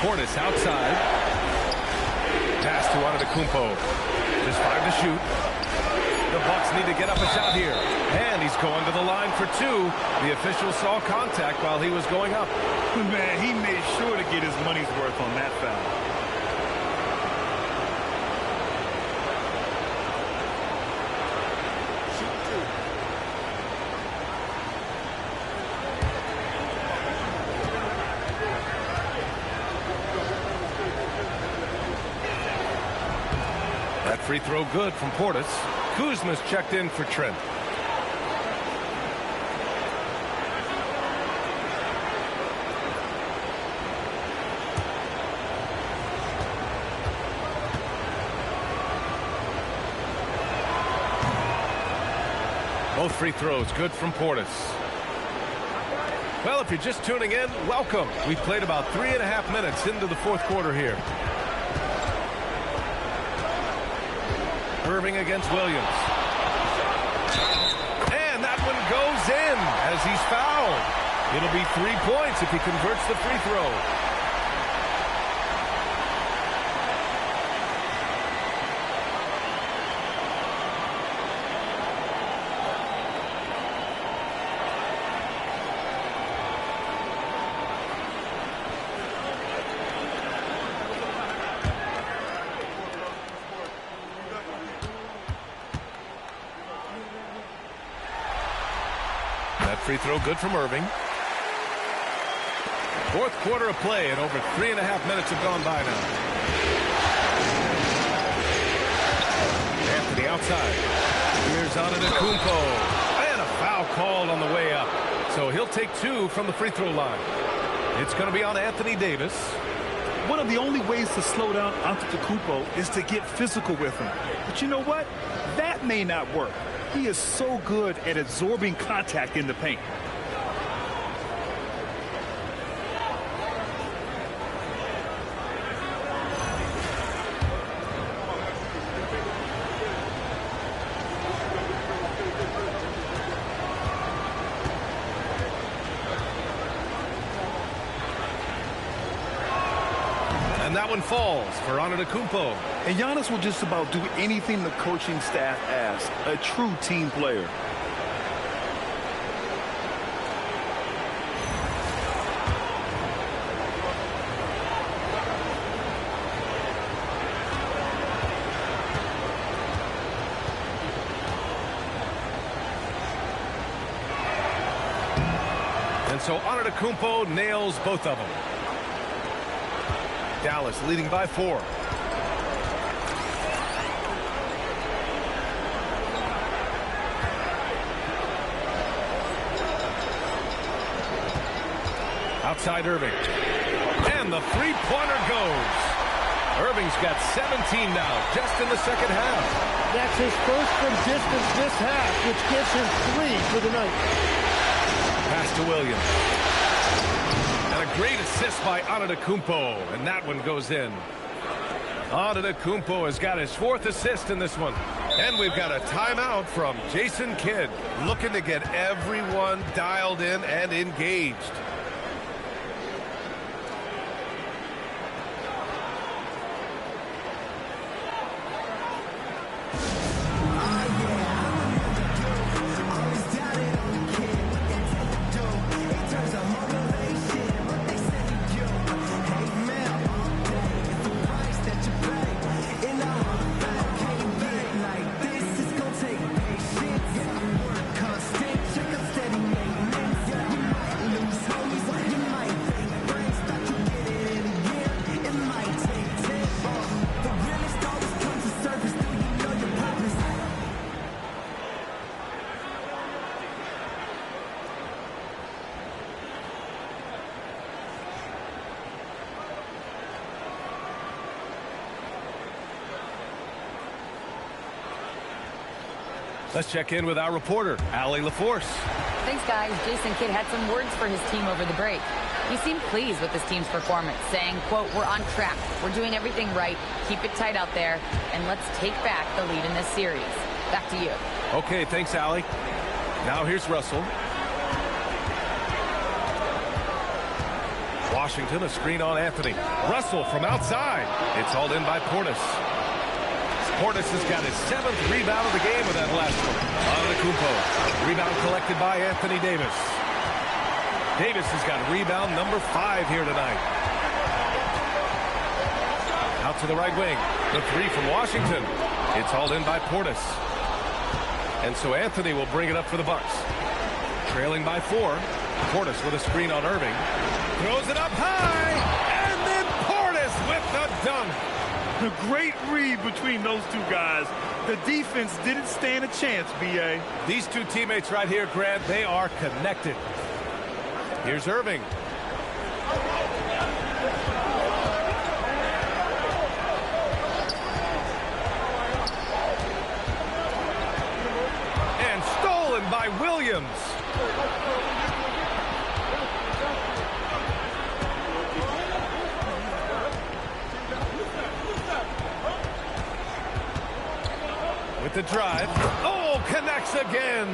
Portis outside. Pass to Antetokounmpo. Just 5 to shoot. The Bucks need to get up a shot here. And he's going to the line for 2. The official saw contact while he was going up. Man, he made sure to get his money's worth on that foul. That free throw good from Portis. Kuzma's checked in for Trent. Both free throws good from Portis. Well, if you're just tuning in, welcome. We've played about 3.5 minutes into the fourth quarter here. Irving against Williams. And that one goes in as he's fouled. It'll be 3 points if he converts the free throw. free throw good from Irving. Fourth quarter of play, and over 3.5 minutes have gone by now. Anthony outside. Here's Antetokounmpo. And a foul called on the way up. So he'll take 2 from the free throw line. It's going to be on Anthony Davis. One of the only ways to slow down Antetokounmpo is to get physical with him. But you know what? That may not work. He is so good at absorbing contact in the paint. And that one falls for Antetokounmpo. And Giannis will just about do anything the coaching staff asks. A true team player. And so Antetokounmpo nails both of them. Dallas leading by 4. Outside Irving. And the three-pointer goes. Irving's got 17 now, just in the second half. That's his first from distance this half, which gives him 3 for the night. Pass to Williams. And a great assist by Antetokounmpo, and that one goes in. Antetokounmpo has got his 4th assist in this one. And we've got a timeout from Jason Kidd, looking to get everyone dialed in and engaged. Let's check in with our reporter, Allie LaForce. Thanks, guys. Jason Kidd had some words for his team over the break. He seemed pleased with his team's performance, saying, quote, "We're on track. We're doing everything right. Keep it tight out there, and let's take back the lead in this series." Back to you. Okay, thanks, Allie. Now here's Russell. Washington, a screen on Anthony. Russell from outside. It's hauled in by Portis. Portis has got his 7th rebound of the game with that last one. Antetokounmpo. Rebound collected by Anthony Davis. Davis has got rebound number 5 here tonight. Out to the right wing. The 3 from Washington. It's hauled in by Portis. And so Anthony will bring it up for the Bucks. Trailing by 4. Portis with a screen on Irving. Throws it up high. And then Portis with the dunk. A great read between those two guys. The defense didn't stand a chance, B.A. These two teammates right here, Grant, they are connected. Here's Irving. And stolen by Williams. With the drive. Oh, connects again.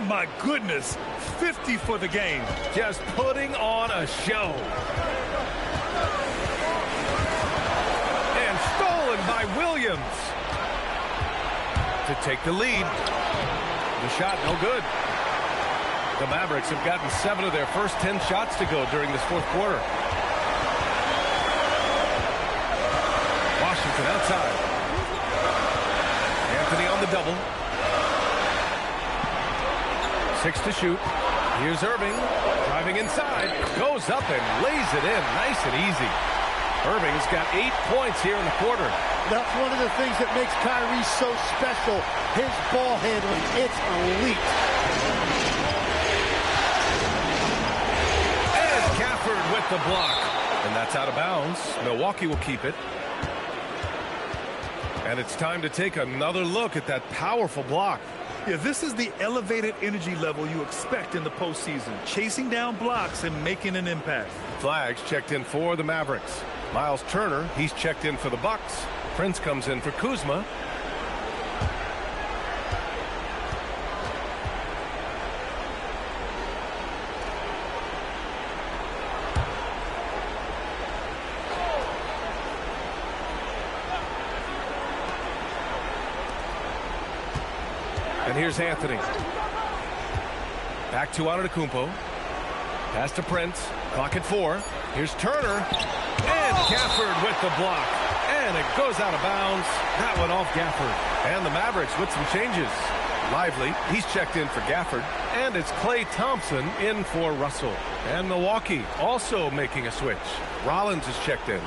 My goodness. 50 for the game. Just putting on a show. And stolen by Williams. To take the lead. The shot, no good. The Mavericks have gotten 7 of their first 10 shots to go during this fourth quarter. Washington outside. Anthony on the double. 6 to shoot. Here's Irving, driving inside, goes up and lays it in, nice and easy. Irving's got 8 points here in the quarter. That's one of the things that makes Kyrie so special. His ball handling, it's elite. And Gafford with the block. And that's out of bounds. Milwaukee will keep it. And it's time to take another look at that powerful block. Yeah, this is the elevated energy level you expect in the postseason. Chasing down blocks and making an impact. Flags checked in for the Mavericks. Miles Turner, he's checked in for the Bucks. Prince comes in for Kuzma. And here's Anthony. Back to Antetokounmpo. Pass to Prince. Clock at 4. Here's Turner. And Gafford with the block. And it goes out of bounds. That went off Gafford. And the Mavericks with some changes. Lively, he's checked in for Gafford. And it's Klay Thompson in for Russell. And Milwaukee also making a switch. Rollins is checked in.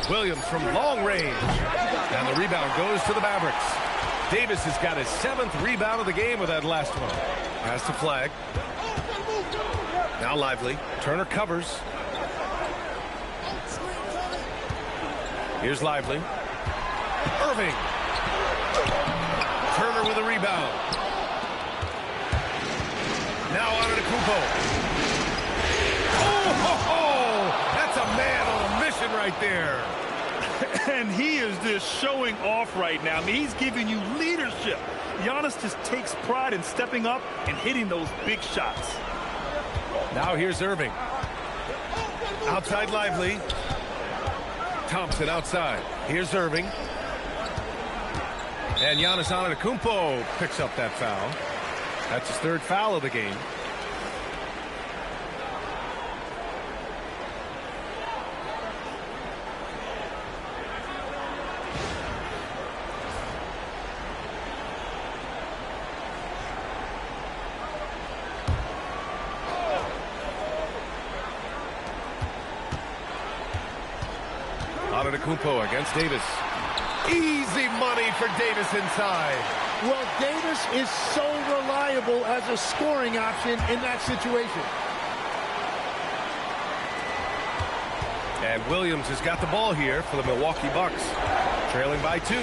Williams from long range. And the rebound goes to the Mavericks. Davis has got his 7th rebound of the game with that last one. Pass to Flag. Now Lively. Turner covers. Here's Lively. Irving. Turner with a rebound. Now Antetokounmpo. Oh, that's a man on a mission right there. And he is just showing off right now. I mean, he's giving you leadership. Giannis just takes pride in stepping up and hitting those big shots. Now here's Irving. Outside Lively. Thompson outside. Here's Irving. And Giannis Antetokounmpo picks up that foul. That's his 3rd foul of the game. Antetokounmpo against Davis. Easy money for Davis inside. Well, Davis is so reliable as a scoring option in that situation. And Williams has got the ball here for the Milwaukee Bucks. Trailing by 2.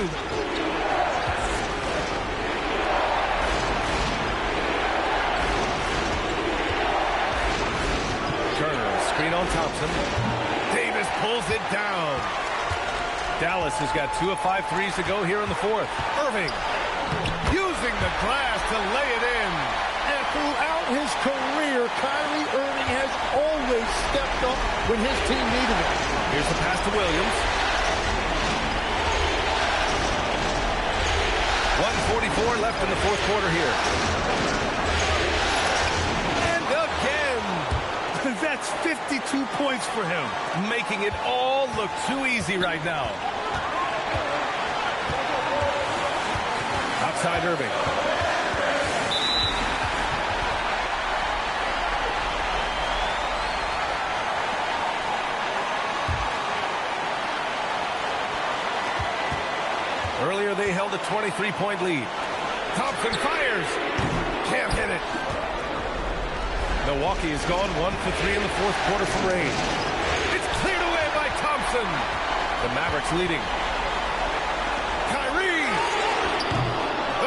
Turner, screen on Thompson. Davis pulls it down. Dallas has got 2 of 5 threes to go here in the 4th. Irving using the glass to lay it in. And throughout his career, Kyrie Irving has always stepped up when his team needed it. Here's the pass to Williams. 1:44 left in the 4th quarter here. And again. That's 52 points for him. Making it all look too easy right now. Outside Irving. Earlier they held a 23-point lead. Thompson fires. Can't hit it. Milwaukee has gone 1 for 3 in the 4th quarter from range. It's cleared away by Thompson. The Mavericks leading. Kyrie.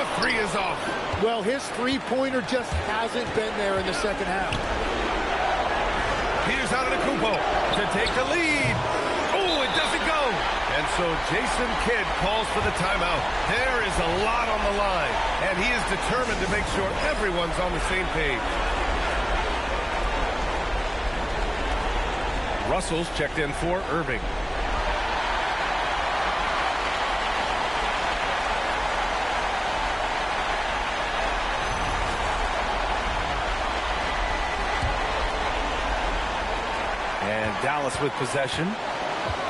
The 3 is off. Well, his three-pointer just hasn't been there in the second half. Here's Antetokounmpo to take the lead. Oh, it doesn't go. And so Jason Kidd calls for the timeout. There is a lot on the line, and he is determined to make sure everyone's on the same page. Russell's checked in for Irving. And Dallas with possession.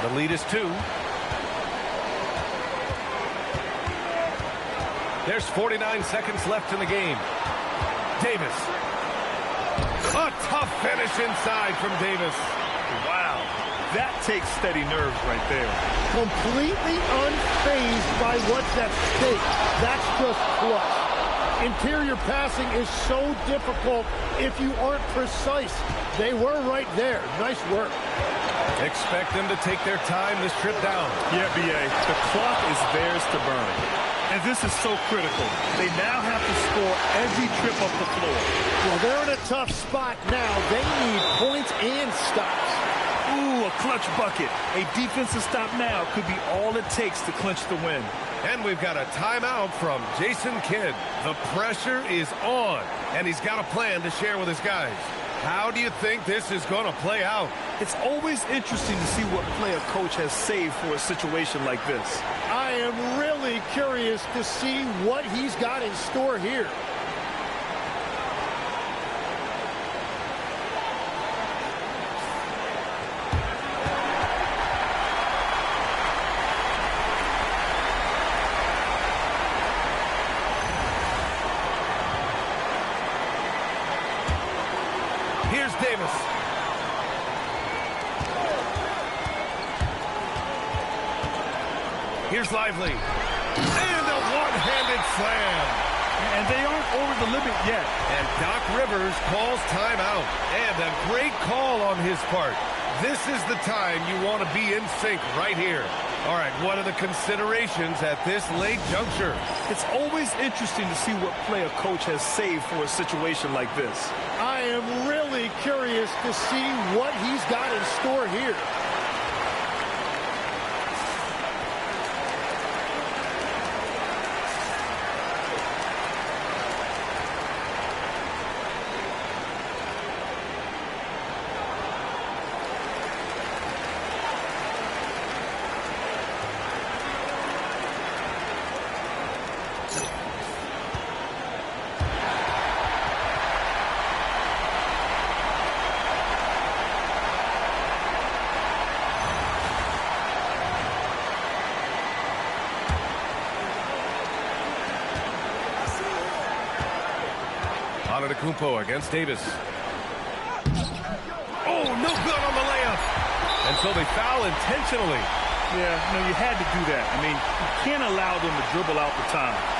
The lead is 2. There's 49 seconds left in the game. Davis. A tough finish inside from Davis. Wow. That takes steady nerves right there. Completely unfazed by what's at stake. That's just clutch. Interior passing is so difficult if you aren't precise. They were right there. Nice work. Expect them to take their time this trip down. Yeah, B.A. The clock is theirs to burn. And this is so critical. They now have to score every trip up the floor. Well, they're in a tough spot now. They need points and stops. Ooh, a clutch bucket. A defensive stop now could be all it takes to clinch the win. And we've got a timeout from Jason Kidd. The pressure is on, and he's got a plan to share with his guys. How do you think this is going to play out? It's always interesting to see what play a coach has saved for a situation like this. I am really curious to see what he's got in store here. Here's Davis. Here's Lively. And a one-handed slam. And they aren't over the limit yet. And Doc Rivers calls timeout. And a great call on his part. This is the time you want to be in sync right here. All right, what are the considerations at this late juncture? It's always interesting to see what play a coach has saved for a situation like this. I am really curious to see what he's got in store here. Antetokounmpo against Davis. Oh, no good on the layup. And so they foul intentionally. Yeah, no, you had to do that. I mean, you can't allow them to dribble out the time.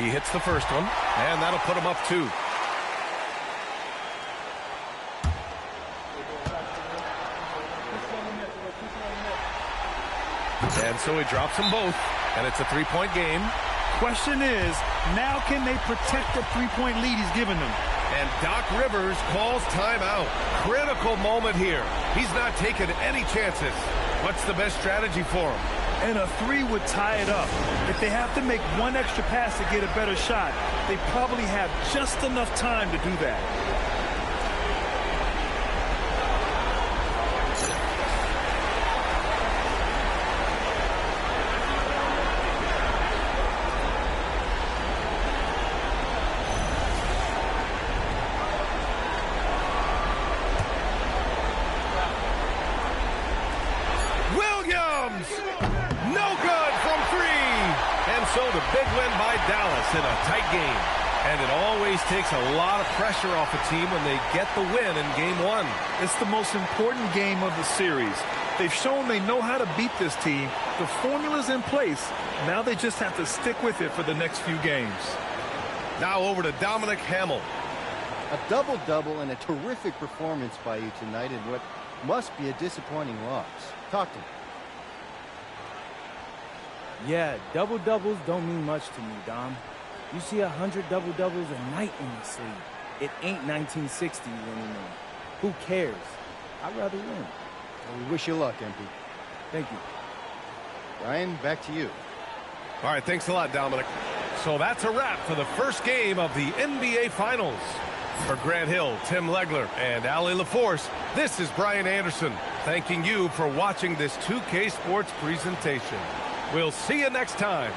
He hits the first one, and that'll put him up 2. And so he drops them both, and it's a 3-point game. Question is, now can they protect the 3-point lead he's given them? And Doc Rivers calls timeout. Critical moment here. He's not taking any chances. What's the best strategy for him? And a 3 would tie it up. If they have to make one extra pass to get a better shot, they probably have just enough time to do that. Big win by Dallas in a tight game. And it always takes a lot of pressure off a team when they get the win in Game 1. It's the most important game of the series. They've shown they know how to beat this team. The formula's in place. Now they just have to stick with it for the next few games. Now over to Dominic Hamill. A double-double and a terrific performance by you tonight in what must be a disappointing loss. Talk to me. Yeah, double-doubles don't mean much to me, Dom. You see 100 double-doubles a night in this league. It ain't 1960s anymore. Who cares? I'd rather win. Well, we wish you luck, MP. Thank you. Ryan, back to you. All right, thanks a lot, Dominic. So that's a wrap for the first game of the NBA Finals. For Grant Hill, Tim Legler, and Allie LaForce, this is Brian Anderson. thanking you for watching this 2K Sports presentation. We'll see you next time.